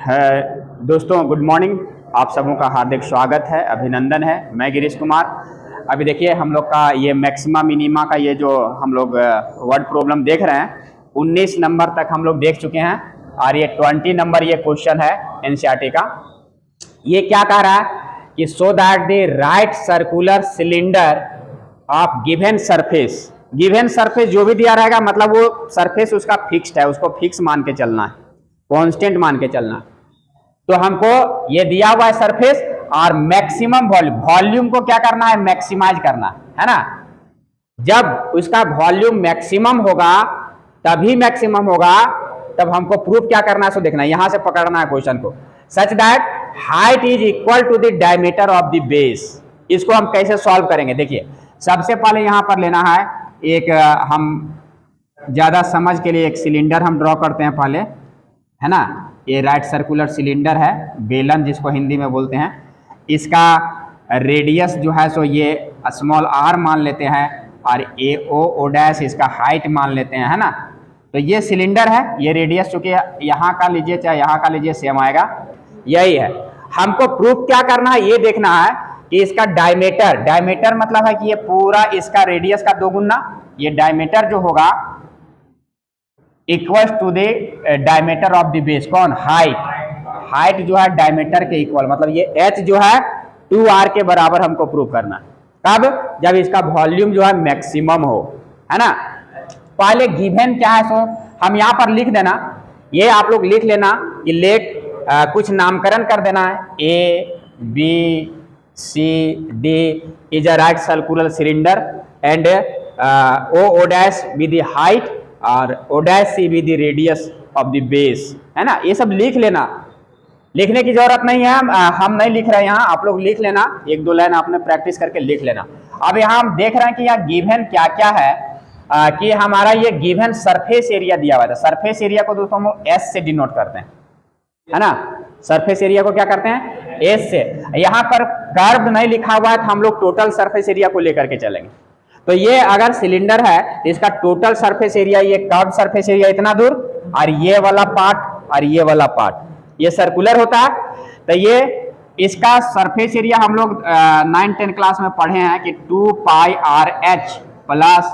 है दोस्तों, good morning. आप सबों का हार्दिक स्वागत है, अभिनंदन है। मैं गिरीश कुमार। अभी देखिए हम लोग का ये मैक्सिमा मिनिमा का ये जो हम लोग वर्ड प्रॉब्लम देख रहे हैं 19 नंबर तक हम लोग देख चुके हैं और ये 20 नंबर ये क्वेश्चन है एनसीईआरटी का। ये क्या कह रहा है कि so that the right circular cylinder of given surface जो भी दिया रहेगा मतलब वो सरफेस उसका फिक्स्ड है, उसको फिक्स मान के चलना है, कांस्टेंट मान के चलना। तो हमको ये दिया हुआ है सरफेस और मैक्सिमम वॉल्यूम को क्या करना है, मैक्सिमाइज करना है ना। जब उसका वॉल्यूम मैक्सिमम होगा तभी मैक्सिमम होगा, तब हमको प्रूफ क्या करना है सो देखना है। यहां से पकड़ना है क्वेश्चन को, such that height is equal to the diameter of the base. इसको हम कैसे सॉल्व करेंगे, देखिए सबसे पहले यहां पर लेना है एक हम ज्यादा समझ के लिए एक सिलेंडर हम ड्रॉ करते हैं पहले, है ना। ये राइट सर्कुलर सिलेंडर है, बेलन जिसको हिंदी में बोलते हैं। इसका रेडियस जो है सो ये स्मॉल आर मान लेते हैं और ए ओ डैश इसका हाइट मान लेते हैं, है ना। तो ये सिलेंडर है, ये रेडियस चूंकि यहाँ का लीजिए चाहे यहाँ का लीजिए सेम आएगा, यही है। हमको प्रूफ क्या करना है, ये देखना है कि इसका डायमीटर मतलब है कि ये पूरा इसका रेडियस का दोगुना, ये डायमीटर जो होगा equal to the diameter of the base. कौन, हाइट जो है डायमीटर के इक्वल, मतलब ये h जो है 2r के बराबर हमको प्रूव करना है। कब, जब इसका वॉल्यूम जो है मैक्सिमम हो, है ना। पहले गिवन क्या है सो हम यहाँ पर लिख देना, ये आप लोग लिख लेना कि लेट कुछ नामकरण कर देना है। A B C D is a right circular cylinder and O dash B the height और O dash C B the radius of the base, है ना। ये सब लिख लेना, लिखने की जरूरत नहीं है, हम नहीं लिख रहे हैं यहाँ, आप लोग लिख लेना, एक दो लाइन आपने प्रैक्टिस करके लिख लेना। अब यहाँ हम देख रहे हैं कि यहाँ गिवन क्या क्या है, कि हमारा ये गिवन सरफेस एरिया दिया हुआ था। सरफेस एरिया को दोस्तों हम एस से डिनोट करते हैं, है ना। सरफेस एरिया को क्या करते हैं, एस से। यहाँ पर कर्व नहीं लिखा हुआ है तो हम लोग टोटल सरफेस एरिया को लेकर के चलेंगे। तो ये अगर सिलेंडर है तो इसका टोटल सरफेस एरिया, ये कर्व सरफेस एरिया इतना दूर और ये वाला पार्ट और ये वाला पार्ट, ये सर्कुलर होता है। तो ये इसका सरफेस एरिया हम लोग 9-10 क्लास में पढ़े हैं कि 2 pi R H plus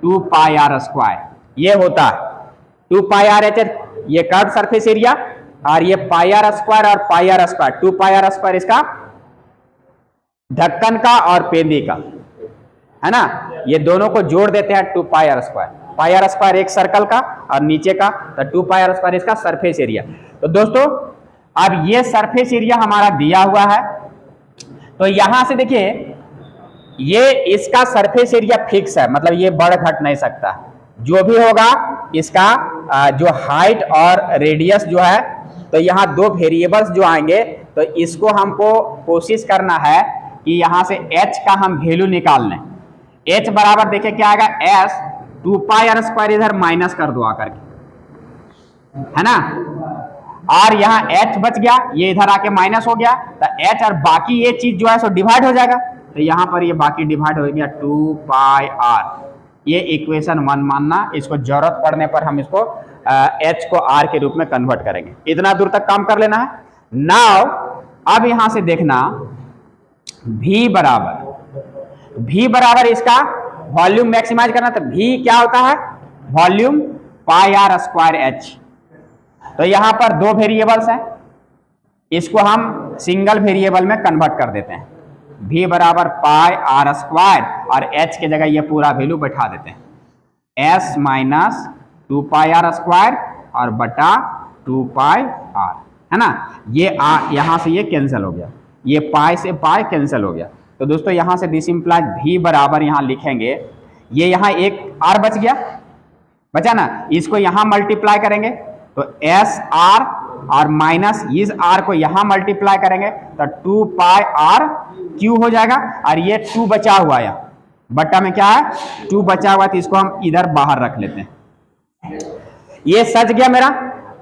2 pi R square, ये होता है 2 पाई आर एच, ये कर्व सरफेस एरिया, और ये पाई आर स्क्वायर और pi R square, 2 pi R square इसका ढक्कन का और पेंदी का, है ना। ये दोनों को जोड़ देते हैं 2 pi R square. Pi R square एक सर्कल का और नीचे का, तो 2 पाई आर स्क्वायर इसका सरफेस एरिया। तो दोस्तों अब ये सरफेस एरिया हमारा दिया हुआ है, तो यहां से देखिए ये इसका सरफेस एरिया फिक्स है, मतलब ये बढ़ घट नहीं सकता। जो भी होगा इसका जो हाइट और रेडियस जो है, तो यहाँ दो वेरिएबल्स जो आएंगे, तो इसको हमको कोशिश करना है कि यहां से h का हम वैल्यू निकाल लें। h बराबर देखिए क्या आएगा, s 2 पाई आर स्क्वायर, इधर माइनस कर दो आकर के, है ना। और यहाँ h बच गया, ये इधर आके माइनस हो गया, तो h और बाकी ये चीज जो है सो डिवाइड हो जाएगा। तो यहाँ पर ये बाकी डिवाइड हो गया 2 पाई आर, ये इक्वेशन 1 मानना। इसको जरूरत पड़ने पर हम इसको h को r के रूप में कन्वर्ट करेंगे। इतना दूर तक काम कर लेना है। नाउ अब यहां से देखना v बराबर इसका वॉल्यूम मैक्सिमाइज करना, तो v क्या होता है, volume pi R square h। तो यहां पर दो वेरिएबल्स हैं, इसको हम सिंगल वेरिएबल में कन्वर्ट कर देते हैं। v बराबर पाई आर स्क्वायर और h के जगह ये पूरा वैल्यू बैठा देते हैं, s minus 2 pi R square और बटा 2 पाई आर, है ना। ये यहां से ये कैंसिल हो गया, ये पाई से पाई कैंसिल हो गया। तो दोस्तों यहां से दिस इंप्लाइज v बराबर यहां लिखेंगे, ये यहां एक r बच गया, बचा ना, इसको यहां मल्टीप्लाई करेंगे तो एस आर और माइनस इस r को यहां मल्टीप्लाई करेंगे तो 2 पाई आर क्यू हो जाएगा। और ये 2 बचा हुआ है, बट्टा में क्या है 2 बचा हुआ, तो इसको हम इधर बाहर रख लेते हैं। ये सच गया मेरा।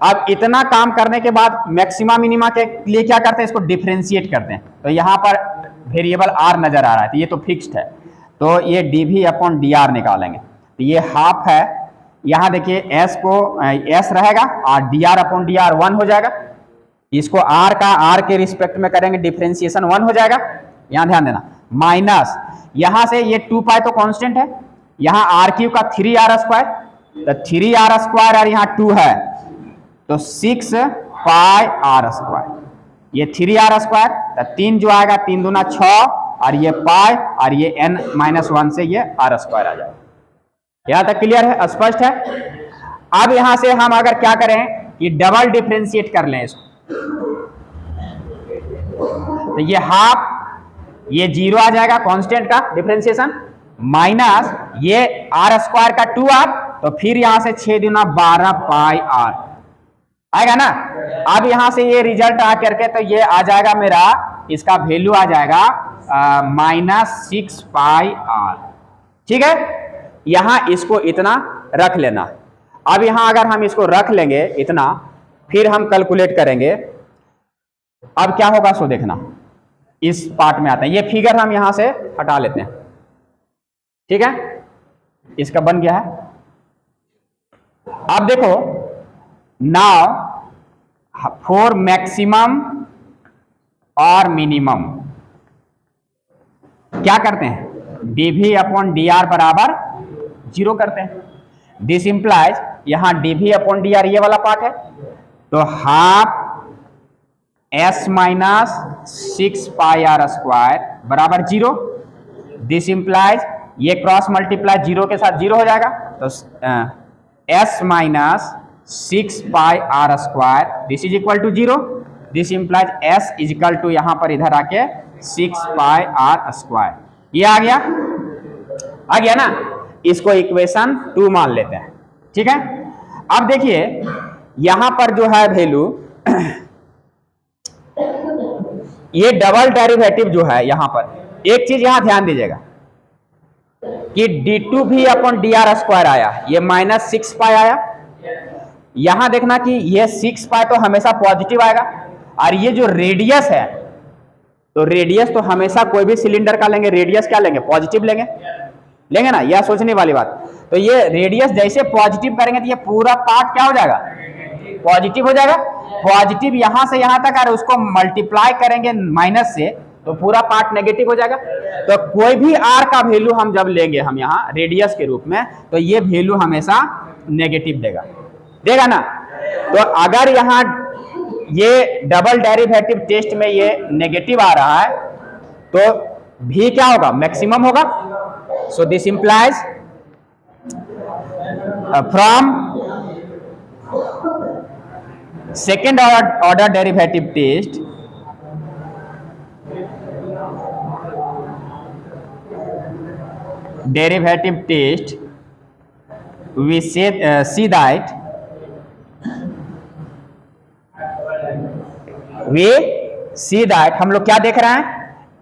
अब इतना काम करने के बाद मैक्सिमा मिनिमा के लिए क्या करते हैं, इसको डिफरेंशिएट करते हैं। तो यहाँ पर वेरिएबल r नजर आ रहा है, तो ये तो फिक्स्ड है, तो ये dv अपॉन dr निकालेंगे। तो ये हाफ है, यहाँ देखिए s को s रहेगा और dr अपॉन dr 1 हो जाएगा। इसको आर के रिस्पेक्ट में करेंगे डिफरेंशिएशन 1 हो जाएगा, यहां ध्यान देना, माइनस यहां से ये 2 पाई तो कांस्टेंट है, यहां आर क्यू का 3r स्क्वायर, तो 3r स्क्वायर और यहां 2 है तो 6 पाई आर स्क्वायर, ये 3r स्क्वायर, तो 3 जो आएगा 3 दूना 6 और ये पाई और ये n-1 से ये r स्क्वायर आ जाएगा। यहां तक क्लियर है, स्पष्ट है। अब यहां से हम अगर क्या करें कि डबल डिफरेंशिएट कर लें इसको, तो ये हाफ, ये 0 आ जाएगा कांस्टेंट का डिफरेंशिएशन, माइनस ये आर स्क्वायर का 2r, तो फिर यहां से 6 दूना 12 पाई r आएगा ना। अब यहां से ये रिजल्ट आ करके तो ये आ जाएगा मेरा, इसका वैल्यू आ जाएगा -6 पाई r, ठीक है। यहां इसको इतना रख लेना। अब यहां अगर हम इसको रख लेंगे इतना, फिर हम कैलकुलेट करेंगे, अब क्या होगा सो देखना, इस पार्ट में आते हैं, ये फिगर हम यहां से हटा लेते हैं, ठीक है, इसका बन गया है। अब देखो, नाउ फॉर मैक्सिमम और मिनिमम क्या करते हैं, dv/dr बराबर 0 करते हैं। दिस इंप्लाइज यहां dv/dr ये वाला पार्ट है, तो half s minus 6 pi r square बराबर 0। दिस इंप्लाइज ये क्रॉस मल्टीप्लाई 0 के साथ 0 हो जाएगा, तो s minus 6 pi r square this is equal to 0। This implies s is equal to यहां पर इधर आके 6 पाई r स्क्वायर, ये आ गया ना। इसको इक्वेशन 2 मान लेते हैं, ठीक है। अब देखिए यहां पर जो है वैल्यू, ये डबल डेरिवेटिव जो है यहां पर, एक चीज यहां ध्यान दीजिएगा कि d2v/dr स्क्वायर आया, ये -6 पाई आया। यहां देखना कि ये 6 पाई तो हमेशा पॉजिटिव आएगा, और ये जो रेडियस है, तो रेडियस तो हमेशा कोई भी सिलेंडर का लेंगे, रेडियस क्या लेंगे, पॉजिटिव लेंगे ना, यह सोचने वाली बात। तो ये रेडियस जैसे पॉजिटिव करेंगे तो ये पूरा पार्ट क्या हो जाएगा, पॉजिटिव हो जाएगा। पॉजिटिव यहां से यहां तक, और उसको मल्टीप्लाई करेंगे माइनस से, तो पूरा पार्ट नेगेटिव हो जाएगा। तो कोई भी r का वैल्यू हम जब लेंगे हम यहां रेडियस के रूप में, तो ये वैल्यू हमेशा नेगेटिव देगा ना। तो अगर यहां ये डबल डेरिवेटिव टेस्ट में ये नेगेटिव आ रहा है, तो v क्या होगा, मैक्सिमम होगा। So this implies from second order derivative test, we see that हम लोग क्या देख रहे हैं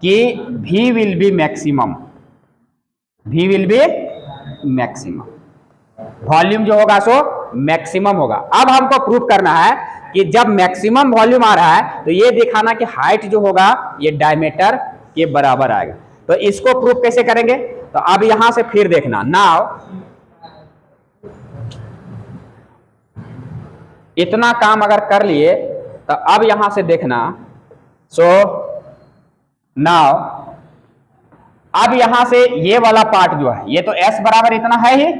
कि v will be maximum, volume जो होगा सो मैक्सिमम होगा। अब हमको प्रूफ करना है कि जब मैक्सिमम वॉल्यूम आ रहा है, तो ये दिखाना कि हाइट जो होगा ये डायमीटर के बराबर आएगा। तो इसको प्रूफ कैसे करेंगे, तो अब यहां से फिर देखना, नाउ इतना काम अगर कर लिए, तो अब यहां से देखना, सो नाउ अब यहां से ये वाला पार्ट जो है, ये तो s बराबर इतना है ही,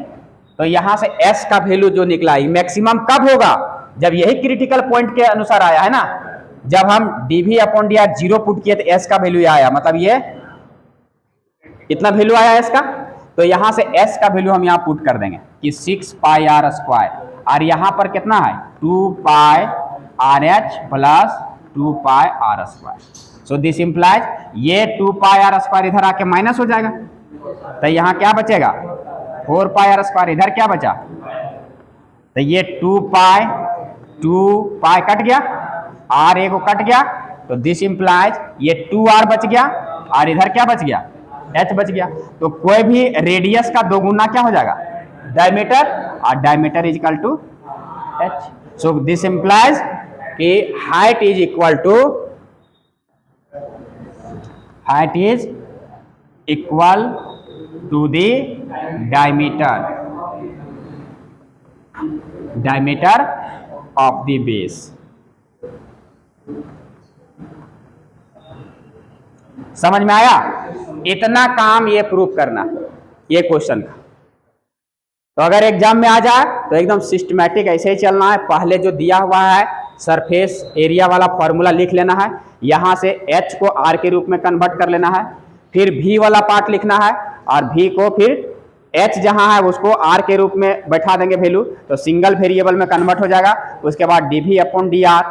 तो यहां से s का वैल्यू जो निकला, मैक्सिमम कब होगा, जब यही क्रिटिकल पॉइंट के अनुसार आया है ना। जब हम dv/dr 0 पुट किए तो s का वैल्यू आया, मतलब ये इतना वैल्यू आया s का, तो यहां से s का वैल्यू हम यहां पुट कर देंगे कि 6 पाई r स्क्वायर, और यहां पर कितना है 2 पाई RH plus 2 pi r square. So this implies ये 2 पाई r स्क्वायर इधर आके माइनस हो जाएगा, तो यहां क्या बचेगा 4 पाई r स्क्वायर, इधर क्या बचा, तो ये 2 पाई कट गया, r एक को कट गया, तो दिस इंप्लाइज ये 2r बच गया, और इधर क्या बच गया, h बच गया। तो कोई भी रेडियस का दोगुना क्या हो जाएगा, डायमीटर, और diameter is equal to h। So this implies कि height is equal to the diameter of the base. समझ में आया? इतना काम ये प्रूफ करना ये क्वेश्चन का। तो अगर एग्जाम में आ जाए तो एकदम सिस्टमैटिक ऐसे ही चलना है। पहले जो दिया हुआ है सरफेस एरिया वाला फॉर्मूला लिख लेना है, यहां से h को r के रूप में कन्वर्ट कर लेना है, फिर v वाला पार्ट लिखना है और v को फिर h जहां है उसको r के रूप में बैठा देंगे वैल्यू, तो सिंगल वेरिएबल में कन्वर्ट हो जाएगा। उसके बाद dv upon dr,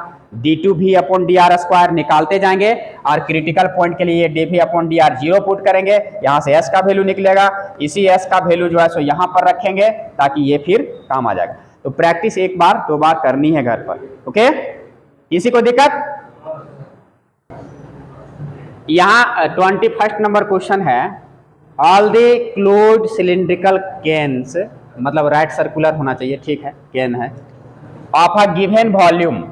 d2v upon dr square निकालते जाएंगे और क्रिटिकल पॉइंट के लिए dv अपॉन dr 0 पुट करेंगे, यहाँ से s का वैल्यू निकलेगा, इसी s का वैल्यू जो है सो यहाँ पर रखेंगे ताकि ये फिर काम आ जाएगा। तो प्रैक्टिस एक बार दो बार करनी है घर पर। ओके, किसी को दिक्कत? यहाँ 21 नंबर क्वेश्चन है, all the closed cylindrical cans, मतलब राइट सर्कुलर होना चाहिए, ठीक है, कैन है, of a given volume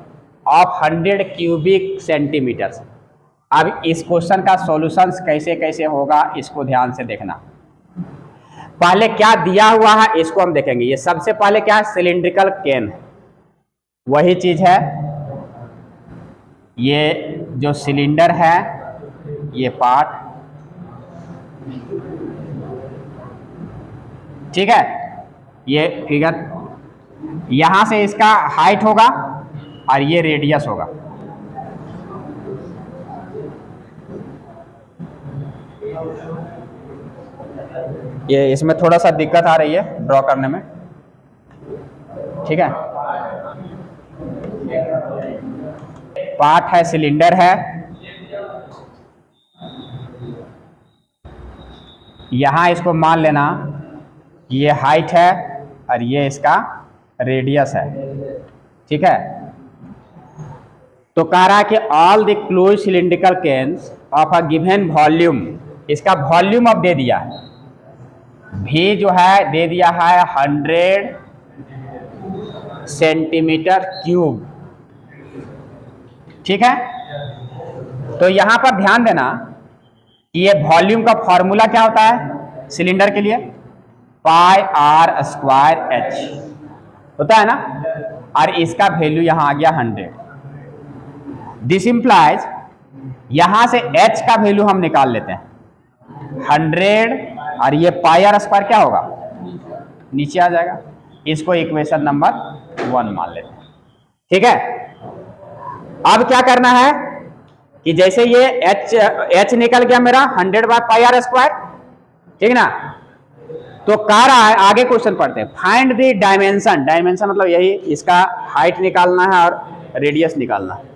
of 100 cubic centimetre. अब इस क्वेश्चन का सॉल्यूशंस कैसे कैसे होगा इसको ध्यान से देखना। पहले क्या दिया हुआ है इसको हम देखेंगे। ये सबसे पहले क्या है, सिलिंड्रिकल कैन, वही चीज है, ये जो सिलेंडर है ये पार्ट, ठीक है, ये फिगर, यहां से इसका हाइट होगा और ये रेडियस होगा। ये इसमें थोड़ा सा दिक्कत आ रही है ड्रॉ करने में, ठीक है। पार्ट है, सिलेंडर है, यहां इसको मान लेना ये हाइट है और ये इसका रेडियस है, ठीक है। तो कह रहा है कि all the close cylindrical cans of a given volume, इसका वॉल्यूम अब दे दिया है, भी जो है दे दिया है 100 सेंटीमीटर क्यूब, ठीक है। तो यहां पर ध्यान देना कि ये वॉल्यूम का फॉर्मूला क्या होता है सिलेंडर के लिए, पाई आर स्क्वायर एच होता है ना, और इसका वैल्यू यहां आ गया 100। दिस इंप्लाइज, यहां से h का वैल्यू हम निकाल लेते हैं 100 और ये पाई आर स्क्वायर क्या होगा, नीचे आ जाएगा। इसको इक्वेशन नंबर 1 मान लेते हैं, ठीक है। अब क्या करना है कि जैसे ये h निकल गया मेरा 100 बाय पाई आर स्क्वायर, ठीक ना। तो कह रहा है, आगे क्वेश्चन पढ़ते हैं, फाइंड द डायमेंशन, डायमेंशन मतलब यही इसका हाइट निकालना है और रेडियस निकालना है।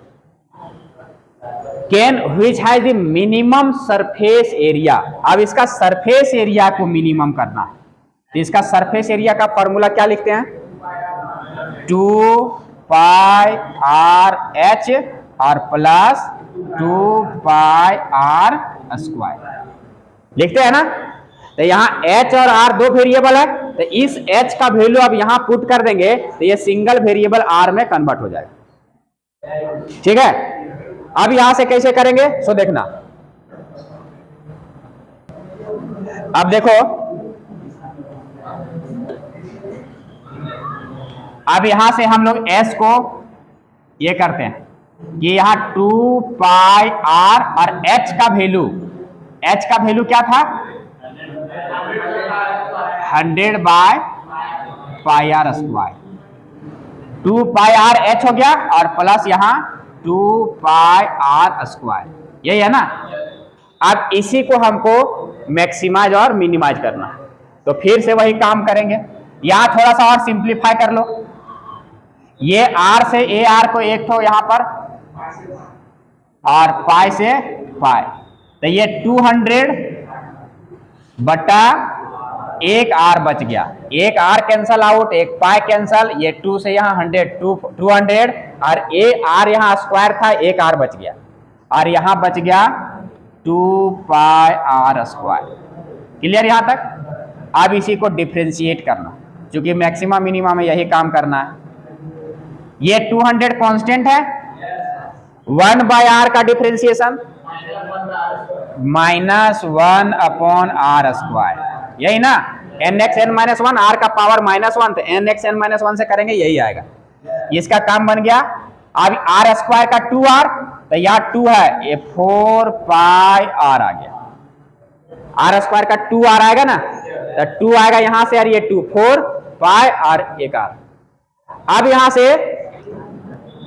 Can which has the minimum surface area, अब इसका सरफेस एरिया को मिनिमम करना है। तो इसका सरफेस एरिया का फॉर्मूला क्या लिखते हैं, 2 पाई आर एच और प्लस 2 पाई आर स्क्वायर लिखते हैं ना। तो यहाँ h और r दो वेरिएबल है, तो इस h का वैल्यू अब यहाँ पुट कर देंगे तो ये सिंगल वेरिएबल r में कन्वर्ट हो जाएगा, ठीक है। अब यहां से कैसे करेंगे सो देखना। अब देखो, अब यहां से हम लोग s को ये करते हैं कि यहां 2 पाई r और h का वैल्यू क्या था, 100 by pi R square, 2 pi R H हो गया और प्लस यहां 2 पाई आर स्क्वायर, यही है ना। अब इसी को हमको मैक्सिमाइज और मिनिमाइज करना है, तो फिर से वही काम करेंगे। यहां थोड़ा सा और सिंप्लीफाई कर लो, ये r से ए आर को एक तो यहां पर और पाई से पाई, तो ये 200 बटा एक r बच गया, एक r कैंसल आउट, एक पाई कैंसल, ये 2 से यहाँ 100 200 और ए r यहाँ स्क्वायर था, एक r बच गया और यहाँ बच गया 2 पाई r स्क्वायर। क्लियर यहाँ तक। अब इसी को डिफरेंशिएट करना, क्योंकि मैक्सिमम मिनिमम में यही काम करना है। ये 200 कांस्टेंट है, 1 बाय r का डिफरेंशिएशन -1 अपॉन r स्क्वायर, यही ना, nxn-1 r का पावर -1, तो nxn-1 से करेंगे यही आएगा। इसका काम बन गया अब आर स्क्वायर का 2r, तो यहाँ 2 है, ये 4 पाई आर आ गया। आर स्क्वायर का 2r आएगा ना, तो 2 आएगा यहां से, और ये 2 4 पाई और एक आर। अब यहां से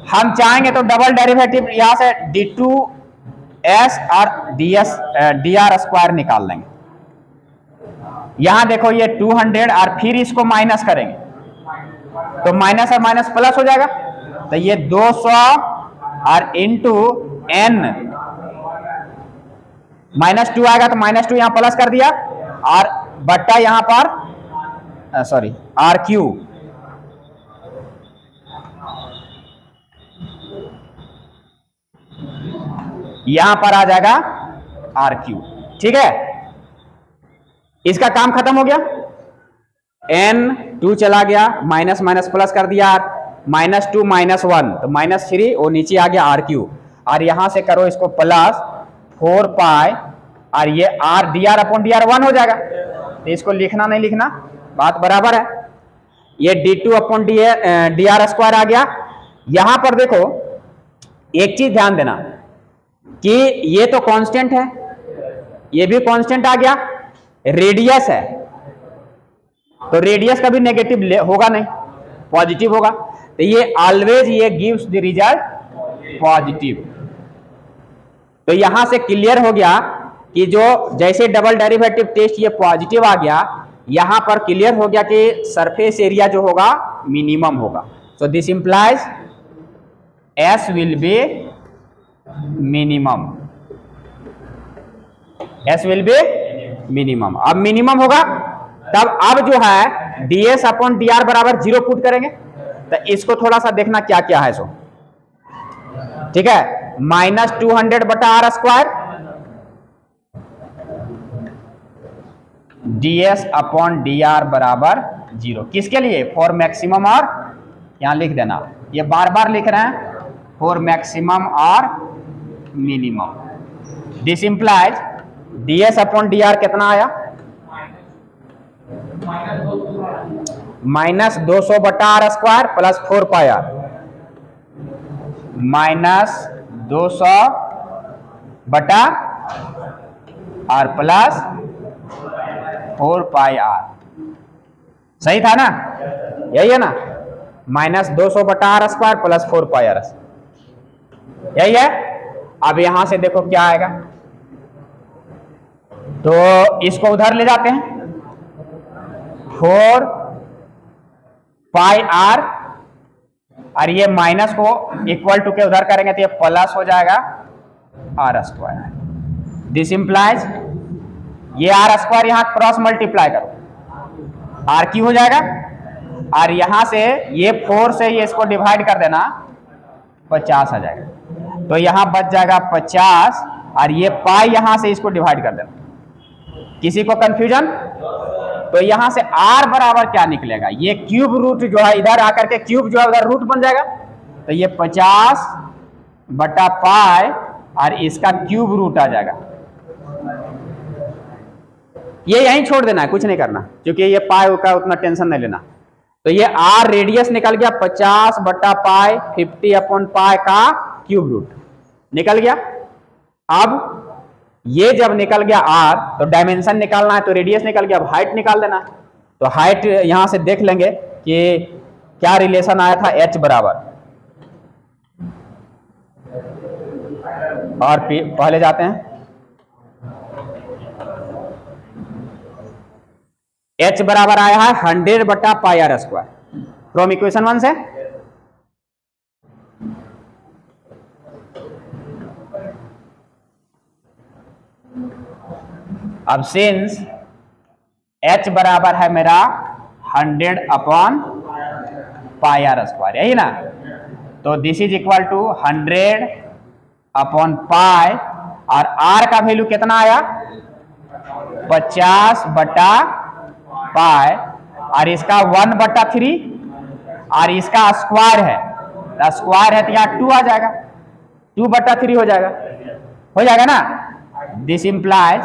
हम चाहेंगे तो डबल डेरिवेटिव यहां से d2s और dr स्क्वायर निकाल लेंगे। यहां देखो ये 200 और फिर इसको माइनस करेंगे तो माइनस और माइनस प्लस हो जाएगा, तो ये 200 और इंटू n, -2 आएगा तो -2 यहां प्लस कर दिया, और बट्टा यहां पर सॉरी आर क्यू, यहां पर आ जाएगा आर क्यू। ठीक है, इसका काम खत्म हो गया। n 2 चला गया, माइनस माइनस प्लस कर दिया, -2 -1 तो -3, वो नीचे आ गया आर क्यू, और यहां से करो इसको प्लस 4 पाई, और ये r dr अपॉन dr 1 हो जाएगा, तो इसको लिखना नहीं लिखना बात बराबर है। ये d2 अपॉन dr स्क्वायर आ गया। यहां पर देखो एक चीज ध्यान देना कि ये तो कांस्टेंट है, ये भी कांस्टेंट आ गया, रेडियस है तो रेडियस कभी नेगेटिव होगा नहीं, पॉजिटिव होगा, तो ये ऑलवेज ये गिव्स द रिजल्ट पॉजिटिव। तो यहां से क्लियर हो गया कि जो जैसे डबल डेरिवेटिव टेस्ट ये पॉजिटिव आ गया, यहां पर क्लियर हो गया कि सरफेस एरिया जो होगा मिनिमम होगा। So this implies S will be minimum, S will be minimum. अब मिनिमम होगा तब अब जो है ds अपॉन dr बराबर 0 पुट करेंगे, तो इसको थोड़ा सा देखना क्या क्या है। सो ठीक है, -200 बटा R square, ds upon dr बराबर 0, किसके लिए? फॉर मैक्सिमम, और यहां लिख देना, ये बार बार लिख रहे हैं, फॉर मैक्सिमम और minimum. This implies ds upon dr कितना आया? -200 बटा R square plus 4 pi R, -200 बटा आर प्लस 4 पाई आर, सही था ना? यही है ना, -200 बटा R square plus 4 pi R, यही है। अब यहां से देखो क्या आएगा, तो इसको उधर ले जाते हैं, 4 पाई आर, और ये माइनस को इक्वल टू के उधर करेंगे तो ये प्लस हो जाएगा आर स्क्वायर। दिस इंप्लाइज ये आर स्क्वायर यहां क्रॉस मल्टीप्लाई करो, आर क्यू हो जाएगा, और यहां से ये 4 से ये इसको डिवाइड कर देना, 50 आ जाएगा, तो यहां बच जाएगा 50, और ये पाई यहां से इसको डिवाइड कर देना। किसी को कंफ्यूजन? तो यहां से r बराबर क्या निकलेगा? ये क्यूब रूट जो है इधर आकर के क्यूब जो है उधर रूट बन जाएगा, तो ये 50 बटा पाई और इसका क्यूब रूट आ जाएगा। ये यहीं छोड़ देना है, कुछ नहीं करना, क्योंकि ये पाई का उतना टेंशन नहीं लेना। तो ये r रेडियस निकल गया 50 बटा पाई 50 अपॉन पाई का क्यूब रूट निकल गया। अब ये जब निकल गया r, तो डायमेंशन निकालना है, तो रेडियस निकल गया, अब हाइट निकाल देना है। तो हाइट यहां से देख लेंगे कि क्या रिलेशन आया था, h बराबर, और पहले जाते हैं, h बराबर आया है 100 बटा पाई आर स्क्वायर फ्रॉम इक्वेशन 1 से। अब सिंस h बराबर है मेरा 100 अपॉन पाई आर स्क्वायर, यही ना, तो this is equal to 100 upon pi, और r का वैल्यू कितना आया? 50 बटा पाई, और इसका 1/3, और इसका स्क्वायर है, स्क्वायर है तो यहाँ 2 आ जाएगा, 2/3 हो जाएगा ना। दिस इंप्लाइज,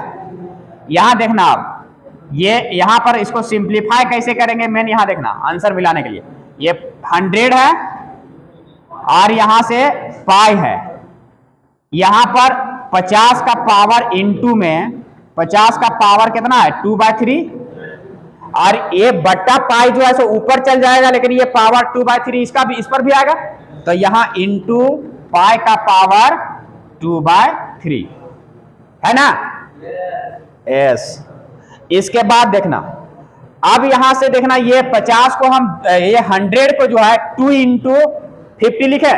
यहां देखना आप, ये यहां पर इसको सिंप्लीफाई कैसे करेंगे, मेन यहां देखना आंसर मिलाने के लिए। ये 100 है और यहां से पाई है। यहां पर 50 का पावर इंटू में 50 का पावर कितना है 2/3, और ये बट्टा पाई जो है सो ऊपर चल जाएगा, लेकिन ये पावर 2/3 इसका भी इस पर भी आएगा, तो यहां इंटू पाई का पावर 2/3 है ना। यस। इसके बाद देखना, अब यहां से देखना ये 50 को हम ये 100 को जो है 2 इंटू 50 लिखे,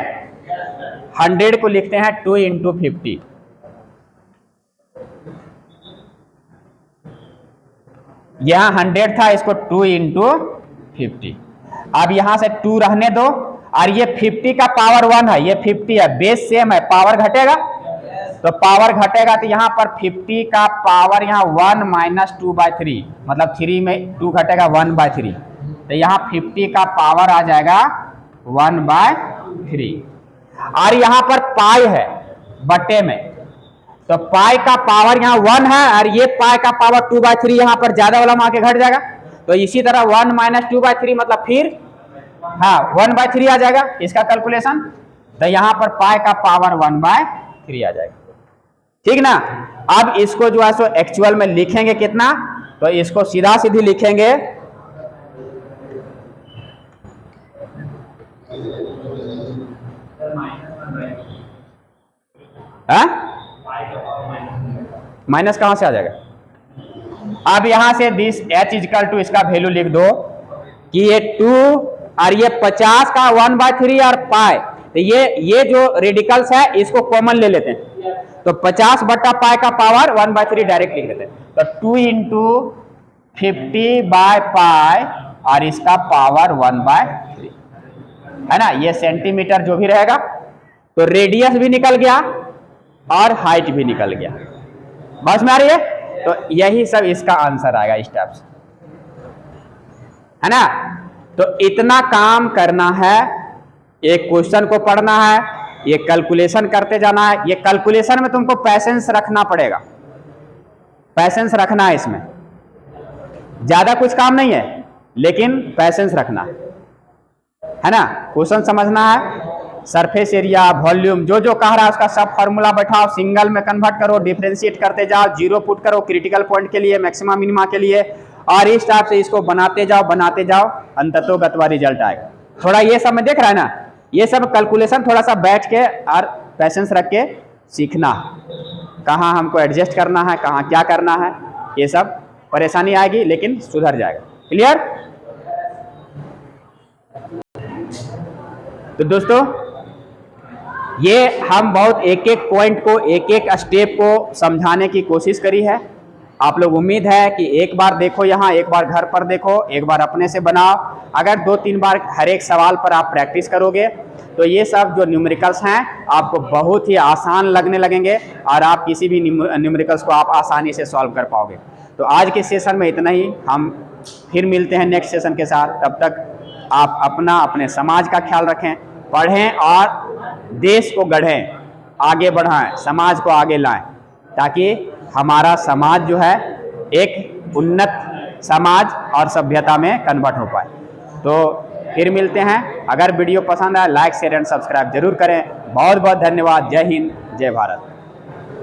100 को लिखते हैं 2 इंटू 50। यहां 100 था, इसको 2 इंटू 50। अब यहां से 2 रहने दो, और ये 50 का पावर 1 है, ये 50 है, बेस सेम है, पावर घटेगा, तो पावर घटेगा तो यहां पर 50 का पावर यहां 1 माइनस 2/3, मतलब 3 में 2 घटेगा 1/3, तो यहां 50 का पावर आ जाएगा 1/3। और यहां पर पाई है बट्टे में, तो पाई का पावर यहां 1 है, और ये पाई का पावर 2/3 यहां पर ज्यादा वाला में आके घट जाएगा, तो इसी तरह 1 माइनस 2/3 मतलब फिर हाँ 1/3 आ जाएगा इसका कैलकुलेशन, तो यहां पर पाई का पावर 1/3 आ जाएगा, ठीक ना। अब इसको जो है सो एक्चुअल में लिखेंगे कितना, तो इसको सीधा सीधी लिखेंगे माइनस कहां से आ जाएगा। अब यहां से दिस h इक्वल टू इसका वैल्यू लिख दो कि ये 2 और ये 50 का 1/3 और पाई, तो ये जो रेडिकल्स है इसको कॉमन ले लेते हैं, तो 50 बट्टा पाई का पावर 1/3 डायरेक्ट लिख लेते हैं, तो 2 इंटू 50/पाई और इसका पावर 1/3 है ना। ये सेंटीमीटर जो भी रहेगा, तो रेडियस भी निकल गया और हाइट भी निकल गया, बस में आ रही है। तो यही सब इसका आंसर आएगा इस टाइप से, है ना। तो इतना काम करना है, एक क्वेश्चन को पढ़ना है, ये कैलकुलेशन करते जाना है। ये कैलकुलेशन में तुमको पैसेंस रखना पड़ेगा, पैसेंस रखना है, इसमें ज्यादा कुछ काम नहीं है, लेकिन पैसेंस रखना है ना। क्वेश्चन समझना है, सरफेस एरिया, वॉल्यूम, जो जो कह रहा है उसका सब फार्मूला बैठाओ, सिंगल में कन्वर्ट करो, डिफरेंशिएट करते जाओ, जीरो पुट करो क्रिटिकल पॉइंट के लिए, मैक्सिमम मिनिमा के लिए, और इस टाइप से इसको बनाते जाओ, अंततोगत्वा रिजल्ट आएगा। थोड़ा ये सब में देख रहा है ना, ये सब कैलकुलेशन थोड़ा सा बैठ के और पैसेंस रख के सीखना, कहाँ हमको एडजस्ट करना है, कहाँ क्या करना है, ये सब परेशानी आएगी लेकिन सुधर जाएगा। क्लियर। तो दोस्तों ये हम बहुत एक एक पॉइंट को, एक एक स्टेप को समझाने की कोशिश करी है। आप लोग उम्मीद है कि एक बार देखो, यहाँ एक बार घर पर देखो, एक बार अपने से बनाओ। अगर 2-3 बार हर एक सवाल पर आप प्रैक्टिस करोगे तो ये सब जो न्यूमेरिकल्स हैं आपको बहुत ही आसान लगने लगेंगे, और आप किसी भी न्यूमेरिकल्स को आप आसानी से सॉल्व कर पाओगे। तो आज के सेशन में इतना ही, हम फिर मिलते हैं नेक्स्ट सेशन के साथ। तब तक आप अपने समाज का ख्याल रखें, पढ़ें और देश को गढ़ें, आगे बढ़ाएं, समाज को आगे लाएं, ताकि हमारा समाज जो है एक उन्नत समाज और सभ्यता में कन्वर्ट हो पाए। तो फिर मिलते हैं। अगर वीडियो पसंद आए लाइक शेयर एंड सब्सक्राइब जरूर करें। बहुत बहुत धन्यवाद। जय हिंद, जय भारत।